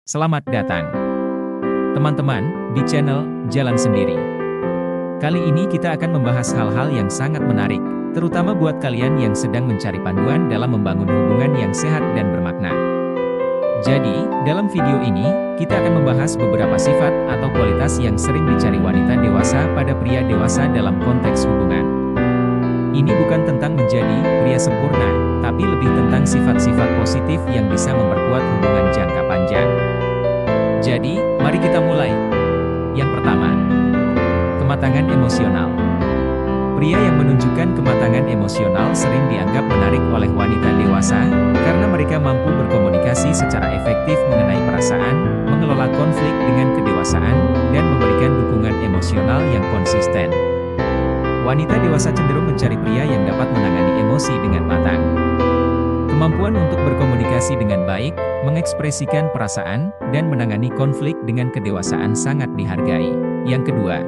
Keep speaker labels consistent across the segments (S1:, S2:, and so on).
S1: Selamat datang, teman-teman, di channel Jalan Sendiri. Kali ini kita akan membahas hal-hal yang sangat menarik, terutama buat kalian yang sedang mencari panduan dalam membangun hubungan yang sehat dan bermakna. Jadi, dalam video ini, kita akan membahas beberapa sifat atau kualitas yang sering dicari wanita dewasa pada pria dewasa dalam konteks hubungan. Ini bukan tentang menjadi pria sempurna, tapi lebih tentang sifat-sifat positif yang bisa memperkuat hubungan jangka panjang. Jadi, mari kita mulai. Yang pertama, kematangan emosional. Pria yang menunjukkan kematangan emosional sering dianggap menarik oleh wanita dewasa, karena mereka mampu berkomunikasi secara efektif mengenai perasaan, mengelola konflik dengan kedewasaan, dan memberikan dukungan emosional yang konsisten. Wanita dewasa cenderung mencari pria yang dapat menangani emosi dengan matang. Kemampuan untuk berkomunikasi dengan baik, mengekspresikan perasaan, dan menangani konflik dengan kedewasaan sangat dihargai. Yang kedua,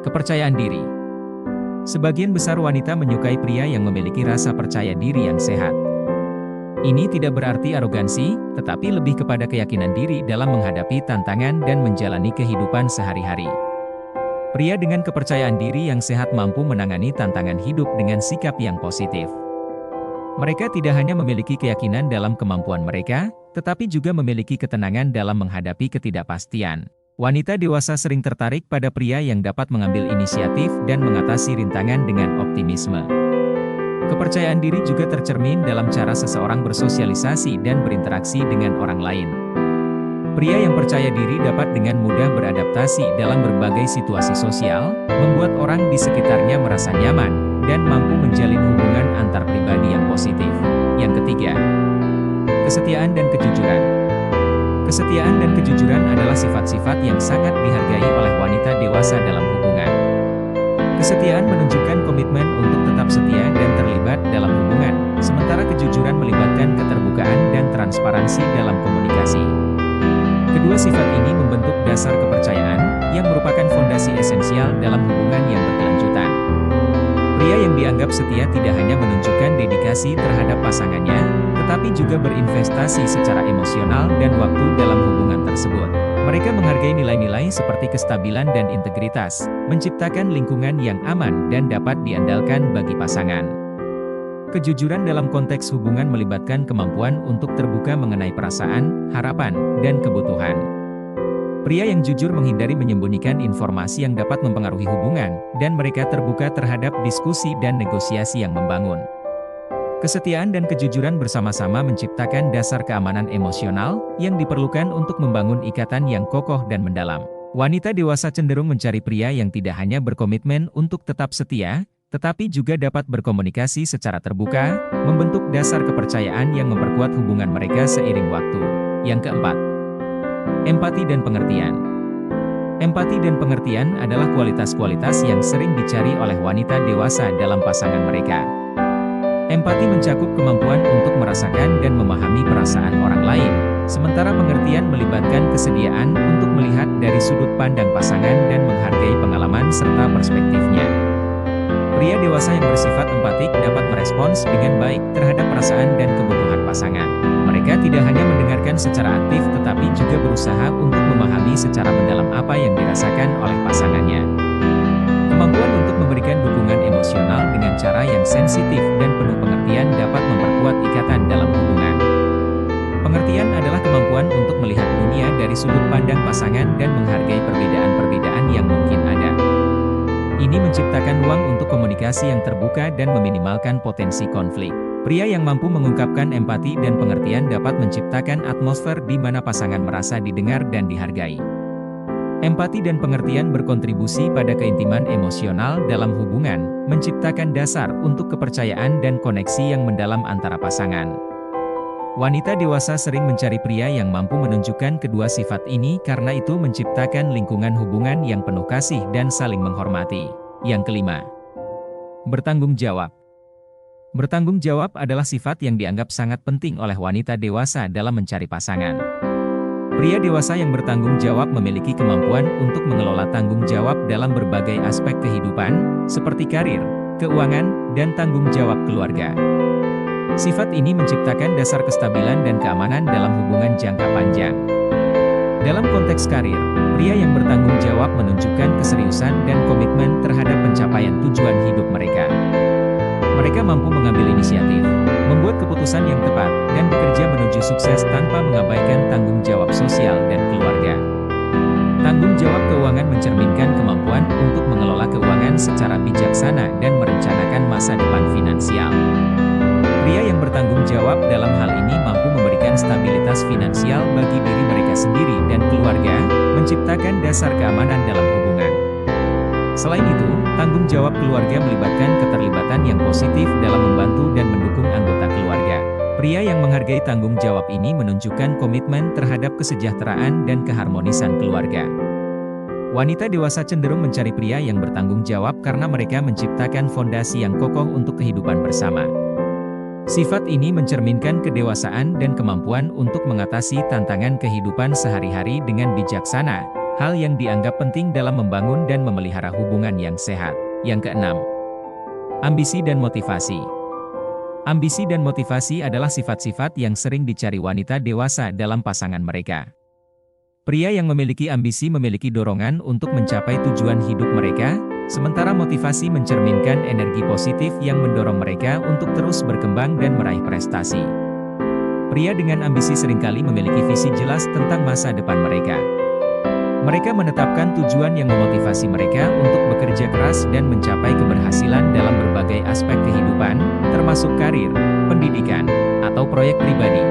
S1: kepercayaan diri. Sebagian besar wanita menyukai pria yang memiliki rasa percaya diri yang sehat. Ini tidak berarti arogansi, tetapi lebih kepada keyakinan diri dalam menghadapi tantangan dan menjalani kehidupan sehari-hari. Pria dengan kepercayaan diri yang sehat mampu menangani tantangan hidup dengan sikap yang positif. Mereka tidak hanya memiliki keyakinan dalam kemampuan mereka, tetapi juga memiliki ketenangan dalam menghadapi ketidakpastian. Wanita dewasa sering tertarik pada pria yang dapat mengambil inisiatif dan mengatasi rintangan dengan optimisme. Kepercayaan diri juga tercermin dalam cara seseorang bersosialisasi dan berinteraksi dengan orang lain. Pria yang percaya diri dapat dengan mudah beradaptasi dalam berbagai situasi sosial, membuat orang di sekitarnya merasa nyaman, dan mampu menjalin hubungan antar pribadi yang positif. Yang ketiga, kesetiaan dan kejujuran. Kesetiaan dan kejujuran adalah sifat-sifat yang sangat dihargai oleh wanita dewasa dalam hubungan. Kesetiaan menunjukkan komitmen untuk tetap setia dan terlibat dalam hubungan, sementara kejujuran melibatkan keterbukaan dan transparansi dalam komunikasi. Kedua sifat ini membentuk dasar kepercayaan, yang merupakan fondasi esensial dalam hubungan yang berkelanjutan. Pria yang dianggap setia tidak hanya menunjukkan dedikasi terhadap pasangannya, tetapi juga berinvestasi secara emosional dan waktu dalam hubungan tersebut. Mereka menghargai nilai-nilai seperti kestabilan dan integritas, menciptakan lingkungan yang aman dan dapat diandalkan bagi pasangan. Kejujuran dalam konteks hubungan melibatkan kemampuan untuk terbuka mengenai perasaan, harapan, dan kebutuhan. Pria yang jujur menghindari menyembunyikan informasi yang dapat mempengaruhi hubungan, dan mereka terbuka terhadap diskusi dan negosiasi yang membangun. Kesetiaan dan kejujuran bersama-sama menciptakan dasar keamanan emosional, yang diperlukan untuk membangun ikatan yang kokoh dan mendalam. Wanita dewasa cenderung mencari pria yang tidak hanya berkomitmen untuk tetap setia, tetapi juga dapat berkomunikasi secara terbuka, membentuk dasar kepercayaan yang memperkuat hubungan mereka seiring waktu. Yang keempat, empati dan pengertian. Empati dan pengertian adalah kualitas-kualitas yang sering dicari oleh wanita dewasa dalam pasangan mereka. Empati mencakup kemampuan untuk merasakan dan memahami perasaan orang lain, sementara pengertian melibatkan kesediaan untuk melihat dari sudut pandang pasangan dan menghargai pengalaman serta perspektifnya. Pria dewasa yang bersifat empatik dapat merespons dengan baik terhadap perasaan dan kebutuhan pasangan. Mereka tidak hanya mendengarkan secara aktif tetapi juga berusaha untuk memahami secara mendalam apa yang dirasakan oleh pasangannya. Kemampuan untuk memberikan dukungan emosional dengan cara yang sensitif dan penuh pengertian dapat memperkuat ikatan dalam hubungan. Pengertian adalah kemampuan untuk melihat dunia dari sudut pandang pasangan dan menghargai perbedaan-perbedaan yang mungkin ada. Ini menciptakan ruang untuk komunikasi yang terbuka dan meminimalkan potensi konflik. Pria yang mampu mengungkapkan empati dan pengertian dapat menciptakan atmosfer di mana pasangan merasa didengar dan dihargai. Empati dan pengertian berkontribusi pada keintiman emosional dalam hubungan, menciptakan dasar untuk kepercayaan dan koneksi yang mendalam antara pasangan. Wanita dewasa sering mencari pria yang mampu menunjukkan kedua sifat ini karena itu menciptakan lingkungan hubungan yang penuh kasih dan saling menghormati. Yang kelima, bertanggung jawab. Bertanggung jawab adalah sifat yang dianggap sangat penting oleh wanita dewasa dalam mencari pasangan. Pria dewasa yang bertanggung jawab memiliki kemampuan untuk mengelola tanggung jawab dalam berbagai aspek kehidupan, seperti karir, keuangan, dan tanggung jawab keluarga. Sifat ini menciptakan dasar kestabilan dan keamanan dalam hubungan jangka panjang. Dalam konteks karir, pria yang bertanggung jawab menunjukkan keseriusan dan komitmen terhadap pencapaian tujuan hidup mereka. Mereka mampu mengambil inisiatif, membuat keputusan yang tepat, dan bekerja menuju sukses tanpa mengabaikan tanggung jawab sosial dan keluarga. Tanggung jawab keuangan mencerminkan kemampuan untuk mengelola keuangan secara bijaksana dan merencanakan masa depan finansial. Pria yang bertanggung jawab dalam hal ini mampu memberikan stabilitas finansial bagi diri mereka sendiri dan keluarga, menciptakan dasar keamanan dalam hubungan. Selain itu, tanggung jawab keluarga melibatkan keterlibatan yang positif dalam membantu dan mendukung anggota keluarga. Pria yang menghargai tanggung jawab ini menunjukkan komitmen terhadap kesejahteraan dan keharmonisan keluarga. Wanita dewasa cenderung mencari pria yang bertanggung jawab karena mereka menciptakan fondasi yang kokoh untuk kehidupan bersama. Sifat ini mencerminkan kedewasaan dan kemampuan untuk mengatasi tantangan kehidupan sehari-hari dengan bijaksana, hal yang dianggap penting dalam membangun dan memelihara hubungan yang sehat. Yang keenam, ambisi dan motivasi. Ambisi dan motivasi adalah sifat-sifat yang sering dicari wanita dewasa dalam pasangan mereka. Pria yang memiliki ambisi memiliki dorongan untuk mencapai tujuan hidup mereka, sementara motivasi mencerminkan energi positif yang mendorong mereka untuk terus berkembang dan meraih prestasi. Pria dengan ambisi seringkali memiliki visi jelas tentang masa depan mereka. Mereka menetapkan tujuan yang memotivasi mereka untuk bekerja keras dan mencapai keberhasilan dalam berbagai aspek kehidupan, termasuk karir, pendidikan, atau proyek pribadi.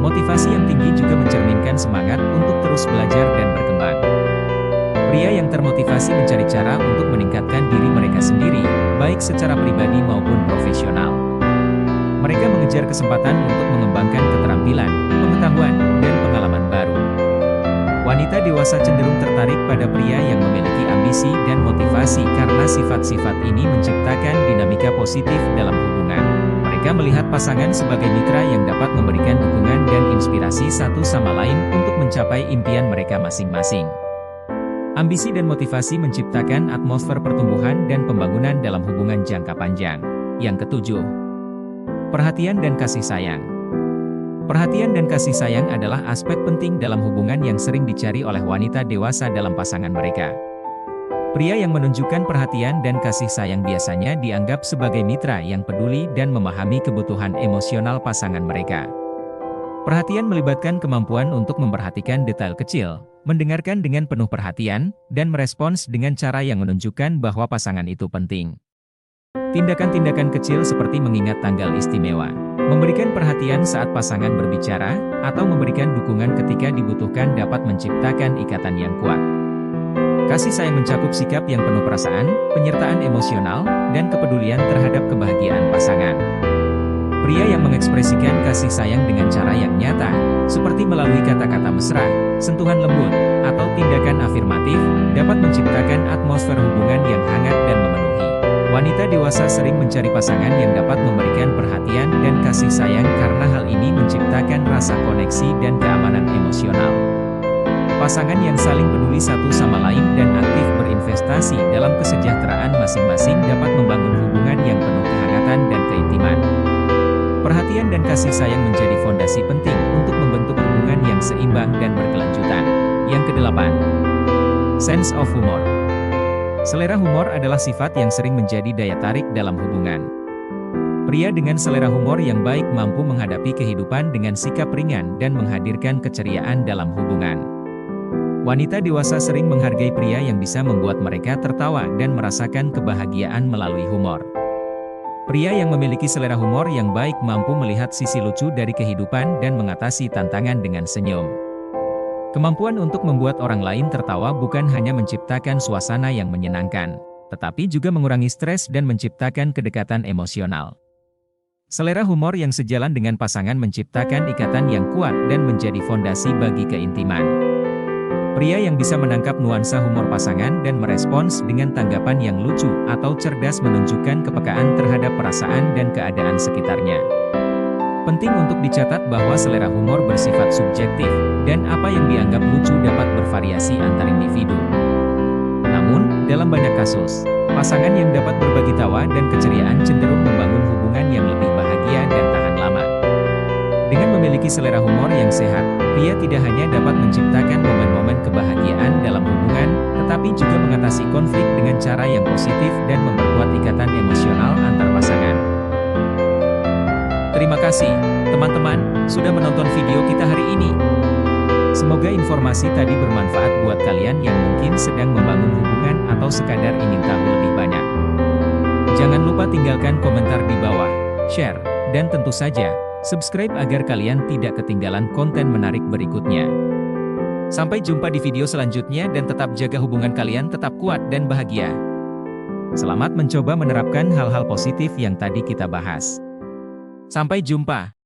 S1: Motivasi yang tinggi juga mencerminkan semangat untuk terus belajar dan berkembang. Pria yang termotivasi mencari cara untuk meningkatkan diri mereka sendiri, baik secara pribadi maupun profesional. Mereka mengejar kesempatan untuk mengembangkan keterampilan, pengetahuan, dan pengalaman baru. Wanita dewasa cenderung tertarik pada pria yang memiliki ambisi dan motivasi karena sifat-sifat ini menciptakan dinamika positif dalam hubungan. Mereka melihat pasangan sebagai mitra yang dapat memberikan dukungan dan inspirasi satu sama lain untuk mencapai impian mereka masing-masing. Ambisi dan motivasi menciptakan atmosfer pertumbuhan dan pembangunan dalam hubungan jangka panjang. Yang ketujuh, perhatian dan kasih sayang. Perhatian dan kasih sayang adalah aspek penting dalam hubungan yang sering dicari oleh wanita dewasa dalam pasangan mereka. Pria yang menunjukkan perhatian dan kasih sayang biasanya dianggap sebagai mitra yang peduli dan memahami kebutuhan emosional pasangan mereka. Perhatian melibatkan kemampuan untuk memperhatikan detail kecil, mendengarkan dengan penuh perhatian, dan merespons dengan cara yang menunjukkan bahwa pasangan itu penting. Tindakan-tindakan kecil seperti mengingat tanggal istimewa, memberikan perhatian saat pasangan berbicara, atau memberikan dukungan ketika dibutuhkan dapat menciptakan ikatan yang kuat. Kasih sayang mencakup sikap yang penuh perasaan, penyertaan emosional, dan kepedulian terhadap kebahagiaan pasangan. Pria yang mengekspresikan kasih sayang dengan cara yang nyata, seperti melalui kata-kata mesra, sentuhan lembut, atau tindakan afirmatif, dapat menciptakan atmosfer hubungan yang hangat dan memenuhi. Wanita dewasa sering mencari pasangan yang dapat memberikan perhatian dan kasih sayang karena hal ini menciptakan rasa koneksi dan keamanan emosional. Pasangan yang saling peduli satu sama lain dan aktif berinvestasi dalam kesejahteraan masing-masing dapat membangun hubungan yang penuh kehangatan dan keintiman. Perhatian dan kasih sayang menjadi fondasi penting untuk membentuk hubungan yang seimbang dan berkelanjutan. Yang kedelapan, sense of humor. Selera humor adalah sifat yang sering menjadi daya tarik dalam hubungan. Pria dengan selera humor yang baik mampu menghadapi kehidupan dengan sikap ringan dan menghadirkan keceriaan dalam hubungan. Wanita dewasa sering menghargai pria yang bisa membuat mereka tertawa dan merasakan kebahagiaan melalui humor. Pria yang memiliki selera humor yang baik mampu melihat sisi lucu dari kehidupan dan mengatasi tantangan dengan senyum. Kemampuan untuk membuat orang lain tertawa bukan hanya menciptakan suasana yang menyenangkan, tetapi juga mengurangi stres dan menciptakan kedekatan emosional. Selera humor yang sejalan dengan pasangan menciptakan ikatan yang kuat dan menjadi fondasi bagi keintiman. Pria yang bisa menangkap nuansa humor pasangan dan merespons dengan tanggapan yang lucu atau cerdas menunjukkan kepekaan terhadap perasaan dan keadaan sekitarnya. Penting untuk dicatat bahwa selera humor bersifat subjektif, dan apa yang dianggap lucu dapat bervariasi antar individu. Namun, dalam banyak kasus, pasangan yang dapat berbagi tawa dan keceriaan cenderung membangun hubungan yang lebih bahagia dan tahan lama. Dengan memiliki selera humor yang sehat, Pria tidak hanya dapat menciptakan momen-momen kebahagiaan dalam hubungan, tetapi juga mengatasi konflik dengan cara yang positif dan memperkuat ikatan emosional antar pasangan. Terima kasih, teman-teman, sudah menonton video kita hari ini. Semoga informasi tadi bermanfaat buat kalian yang mungkin sedang membangun hubungan atau sekadar ingin tahu lebih banyak. Jangan lupa tinggalkan komentar di bawah, share, dan tentu saja, subscribe agar kalian tidak ketinggalan konten menarik berikutnya. Sampai jumpa di video selanjutnya dan tetap jaga hubungan kalian tetap kuat dan bahagia. Selamat mencoba menerapkan hal-hal positif yang tadi kita bahas. Sampai jumpa.